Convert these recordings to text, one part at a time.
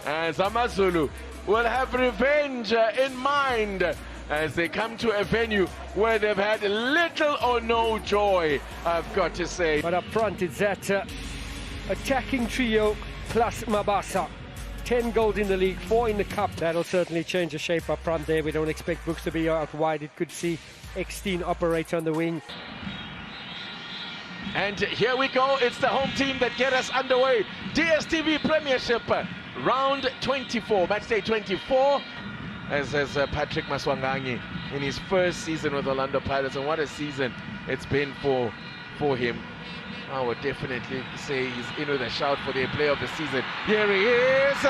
As AmaZulu will have revenge in mind as they come to a venue where they've had little or no joy, I've got to say. But up front, it's that attacking trio plus Mabasa. 10 goals in the league, 4 in the cup. That'll certainly change the shape up front there. We don't expect Brooks to be out wide. It could see X-Teen operate on the wing. And here we go. It's the home team that get us underway. DStv Premiership, round 24, match day 24. As Patrick Maswanganyi in his first season with Orlando Pirates, and what a season it's been for him. I would definitely say he's in with a shout for the player of the season. Here he is.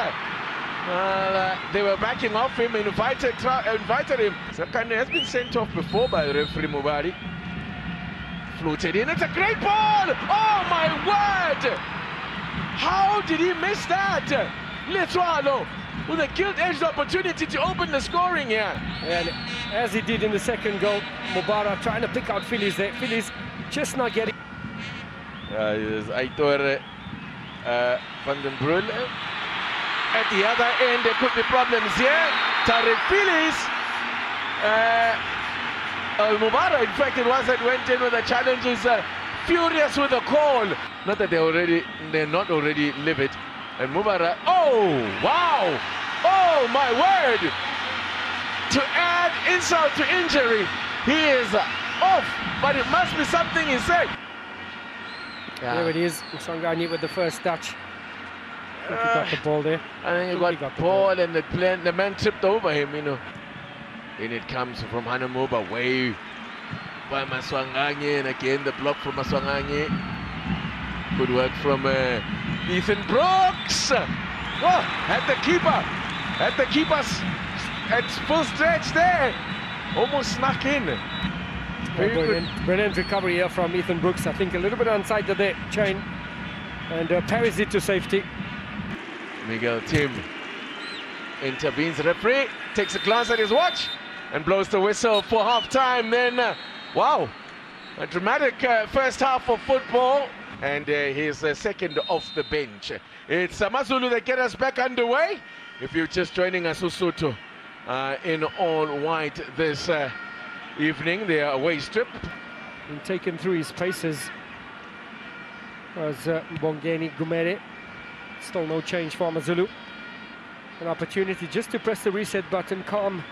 They were backing off him, invited him. Sakane has been sent off before by referee Mubari. Floated in. It's a great ball. Oh my word! How did he miss that? Letwalo with a gilt-edged opportunity to open the scoring here. And as he did in the second goal, Mubara trying to pick out Phillies there. Phillies just not getting. Aitor van den Brul. At the other end, there could be problems here. Tariq Phillies. Mubara, in fact, it was that went in with the challenges. Furious with the call. Not that they're not already livid. And Mubara, oh, wow. Oh, my word. To add insult to injury, he is off. But it must be something he said. Yeah. There it is, Sangani with the first touch. I think he got the ball there. I think he got the ball and the man tripped over him, you know. And it comes from Hanamuba, way by Maswanganyi, and again the block from Maswanganyi. Good work from Ethan Brooks. Oh, at the keeper, at full stretch there. Almost snuck in. Brilliant recovery here from Ethan Brooks. I think a little bit onside the chain, and parries it to safety. Miguel Tim intervenes. Referee takes a glance at his watch and blows the whistle for half-time. Then, wow, a dramatic first half of football, and he's second off the bench. It's AmaZulu that get us back underway. If you're just joining us, Usutu in all white this evening, their away strip. And taken through his paces was Mbongeni Gumere. Still no change for AmaZulu. An opportunity just to press the reset button, calm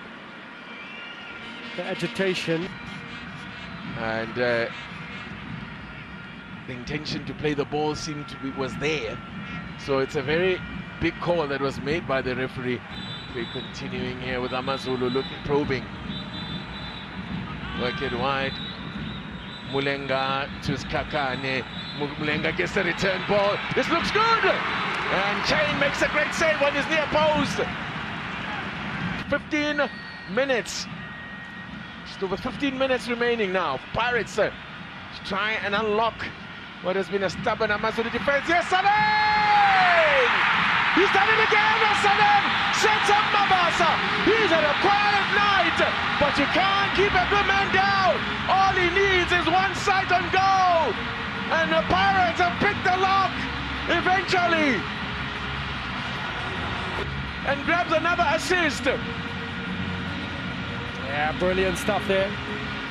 the agitation. And the intention to play the ball seemed to be was there. So it's a very big call that was made by the referee. We're continuing here with AmaZulu looking, probing. Work it wide. Mulenga to Skakane. Mulenga gets the return ball. This looks good! And Chain makes a great save on his near post. 15 minutes. Just over 15 minutes remaining now. Pirates try and unlock what has been a stubborn AmaZulu defense. Yes, Salem! He's done it again! Salem sets up Mabasa. He's had a quiet night, but you can't keep a good man down. All he needs is one sight on goal. And the Pirates have picked the lock eventually. And grabs another assist. Yeah, brilliant stuff there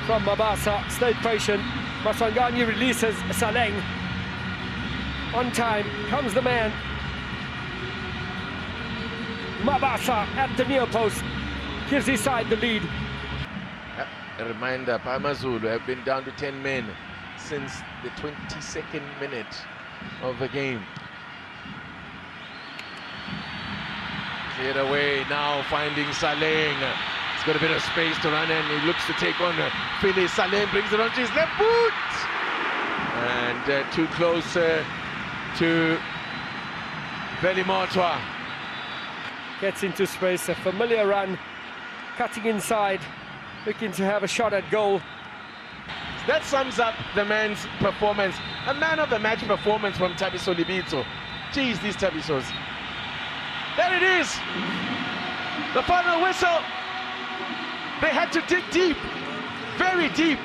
from Mabasa. Stayed patient. Maswanganyi releases Saleng. On time comes the man. Mabasa at the near post gives his side the lead. A reminder, AmaZulu have been down to 10 men since the 22nd minute of the game. Cleared away now, finding Saleng. He's got a bit of space to run and he looks to take on Philly. Saleng brings it onto his left boot. And too close to Velimotwa. Gets into space, a familiar run, cutting inside, looking to have a shot at goal. That sums up the man's performance. A man of the match performance from Thabiso Libitso. Geez, these Thabisos. There it is. The final whistle. They had to dig deep, very deep.